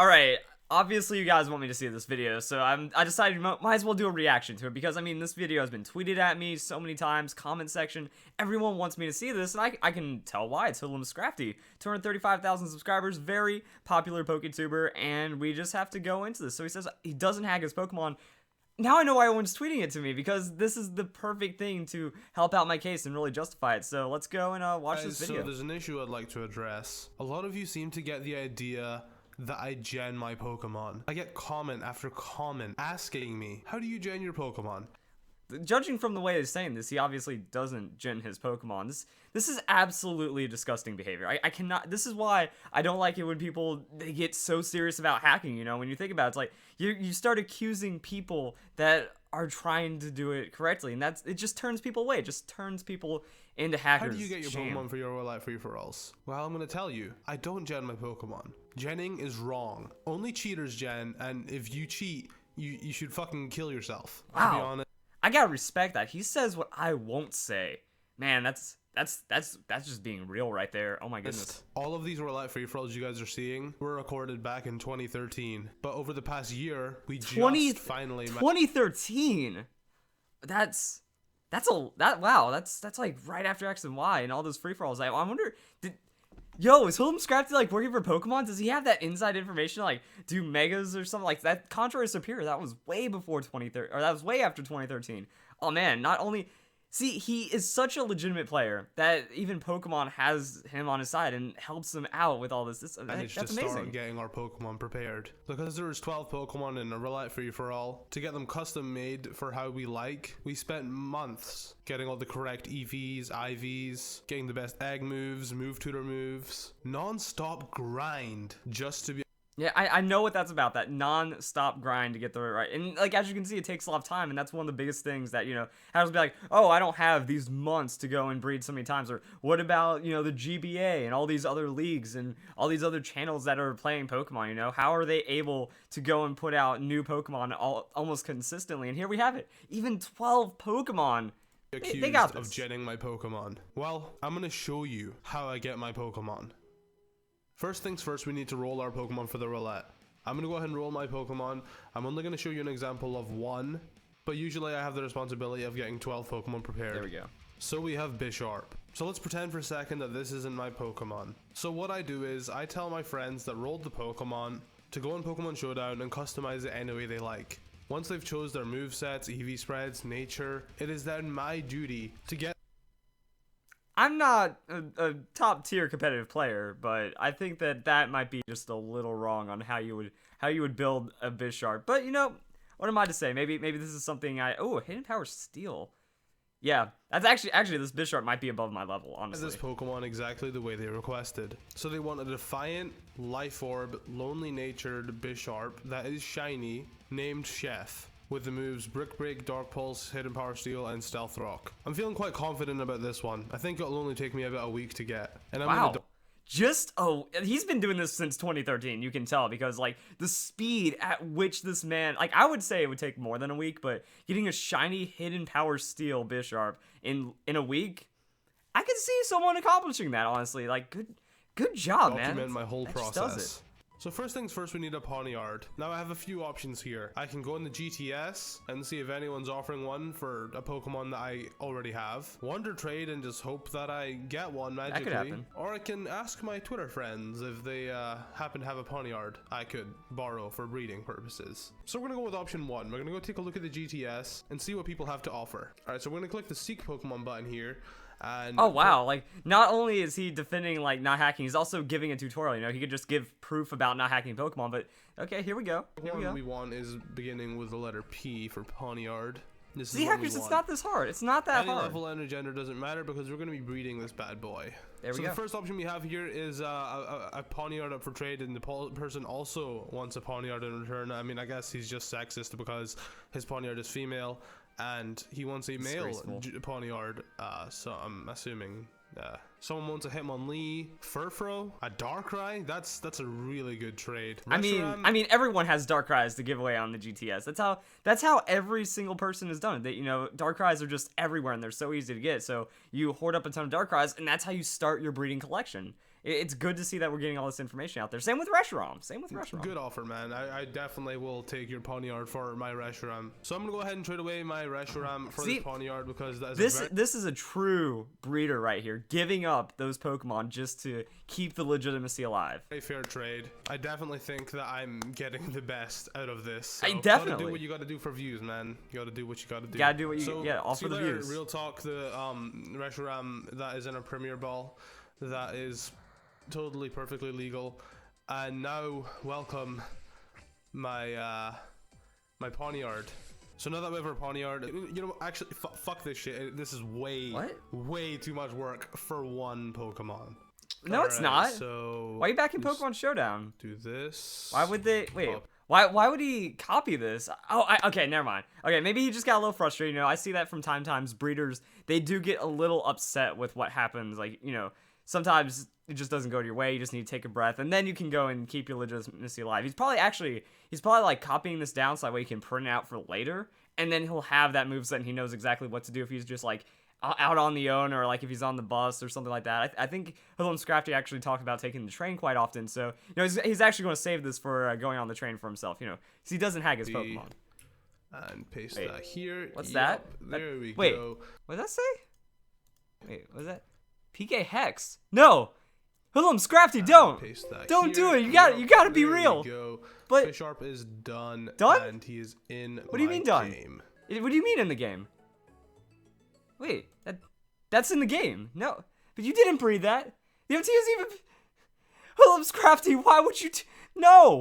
Alright, obviously you guys want me to see this video, so I decided might as well do a reaction to it, because, I mean, this video has been tweeted at me so many times, comment section, everyone wants me to see this, and I can tell why. It's Hoodlum Scrafty, 235,000 subscribers, very popular PokeTuber, and we just have to go into this. So he says he doesn't hack his Pokemon. Now I know why everyone's tweeting it to me, because this is the perfect thing to help out my case and really justify it. So let's go and watch this video. So there's an issue I'd like to address. A lot of you seem to get the idea that I gen my Pokemon. I get comment after comment asking me, how do you gen your Pokemon? Judging from the way he's saying this, he obviously doesn't gen his Pokemon. This is absolutely disgusting behavior. I cannot. This is why I don't like it when people they get so serious about hacking. You know, when you think about it, it's like you start accusing people that are trying to do it correctly, and it just turns people away. It just turns people into hackers. How do you get your Pokemon for your real-life free-for-alls? Well, I'm gonna tell you, I don't gen my Pokemon. Genning is wrong. Only cheaters gen, and if you cheat, you should fucking kill yourself. Wow. To be honest. I gotta respect that. He says what I won't say. Man, that's just being real right there. Oh my goodness. All of these real-life free-for-alls you guys are seeing were recorded back in 2013, but over the past year, we just finally 2013. That's like right after X and Y and all those free-for-alls. I wonder, Yo, is Hoodlum Scrafty like working for Pokemon? Does he have that inside information to like do megas or something like that? Contrary Superior, that was way before 2013, or that was way after 2013. Oh man, not only see, he is such a legitimate player that even Pokemon has him on his side and helps him out with all this. That's amazing. Start getting our Pokemon prepared. Because there was 12 Pokemon in a real-life free-for-all, to get them custom made for how we like, we spent months getting all the correct EVs, IVs, getting the best egg moves, move tutor moves, non-stop grind just to be. Yeah, I know what that's about, that non-stop grind to get the right. And, like, as you can see, it takes a lot of time, and that's one of the biggest things that, you know, hackers be like, oh, I don't have these months to go and breed so many times. Or what about, you know, the GBA and all these other leagues and all these other channels that are playing Pokemon, you know? How are they able to go and put out new Pokemon almost consistently? And here we have it. Even 12 Pokemon. They got this. Of genning my Pokemon. Well, I'm going to show you how I get my Pokemon. First things first, we need to roll our Pokemon for the roulette. I'm going to go ahead and roll my Pokemon. I'm only going to show you an example of one, but usually I have the responsibility of getting 12 Pokemon prepared. There we go. So we have Bisharp. So let's pretend for a second that this isn't my Pokemon. So what I do is I tell my friends that rolled the Pokemon to go on Pokemon Showdown and customize it any way they like. Once they've chose their movesets, EV spreads, nature, it is then my duty to get. I'm not a top tier competitive player, but I think that might be just a little wrong on how you would build a Bisharp. But you know, what am I to say? Maybe this is something Hidden Power Steel. Yeah, that's actually this Bisharp might be above my level, honestly. This Pokemon exactly the way they requested. So they want a Defiant, Life Orb, Lonely Natured Bisharp that is shiny, named Chef, with the moves Brick Break, Dark Pulse, Hidden Power Steel, and Stealth Rock. I'm feeling quite confident about this one. I think it'll only take me about a week to get. And wow. He's been doing this since 2013, you can tell, because like the speed at which this man, like I would say it would take more than a week, but getting a shiny Hidden Power Steel Bisharp in a week, I could see someone accomplishing that, honestly. Like good job, man. Document my whole process. Does it. So first things first, we need a Pawniard. Now I have a few options here. I can go in the GTS and see if anyone's offering one for a Pokemon that I already have. Wonder Trade and just hope that I get one magically. That could happen. Or I can ask my Twitter friends if they happen to have a Pawniard I could borrow for breeding purposes. So we're gonna go with option one. We're gonna go take a look at the GTS and see what people have to offer. Alright, so we're gonna click the Seek Pokemon button here. And oh wow, like not only is he defending like not hacking, he's also giving a tutorial. You know, he could just give proof about not hacking Pokemon, but okay, here we go. What we want is beginning with the letter P for Pawniard. See, hackers, it's not this hard. It's not that hard. Any level and gender doesn't matter because we're going to be breeding this bad boy. There we go. So the first option we have here is a Pawniard up for trade, and the person also wants a Pawniard in return. I mean, I guess he's just sexist because his Pawniard is female, and he wants a male Pawniard, so I'm assuming someone wants a Hitmonlee, Furfrou, a Darkrai. That's a really good trade. I mean, everyone has Darkrai's to give away on the GTS. That's how every single person has done it. That, you know, Darkrai's are just everywhere and they're so easy to get. So you hoard up a ton of Darkrai's, and that's how you start your breeding collection. it's good to see that we're getting all this information out there. Same with Reshiram. Good offer, man. I definitely will take your Pawniard for my Reshiram. So I'm gonna go ahead and trade away my Reshiram for this Pawniard because this is a true breeder right here, giving up those Pokemon just to keep the legitimacy alive. A fair trade. I definitely think that I'm getting the best out of this. So I definitely. Gotta do what you gotta do for views, man. You gotta do what you gotta do. Gotta do what you all for the views. Real talk, the Reshiram that is in a Premier Ball, that is totally perfectly legal. And now welcome my my Pawniard. So now that we have our Pawniard, you know, actually fuck this shit. This is way too much work for one Pokemon. No, it's not. So why are you back in Pokemon Showdown? Do this. Why would they wait? Why would he copy this? Oh, okay, never mind. Okay, maybe he just got a little frustrated. You know, I see that from time to time. Breeders, they do get a little upset with what happens. Like, you know, sometimes it just doesn't go to your way. You just need to take a breath, and then you can go and keep your legitimacy alive. He's probably like copying this down so that way he can print it out for later, and then he'll have that moveset and he knows exactly what to do if he's just like out on the own, or like if he's on the bus or something like that. I think Hoodlum Scrafty actually talked about taking the train quite often, so you know he's actually going to save this for going on the train for himself, you know, because he doesn't hag his Pokemon. And paste that here. What's that? There we wait, go. What did that say? Wait, what was that? PK Hex? No, Hoodlum Scrafty, don't do it. You got to be real. Go. But Bisharp is done. Done? And he is in. What do you mean done? Game. What do you mean in the game? Wait, that's in the game. No, but you didn't breed that. The MT is even. Hoodlum Scrafty, why would you? No.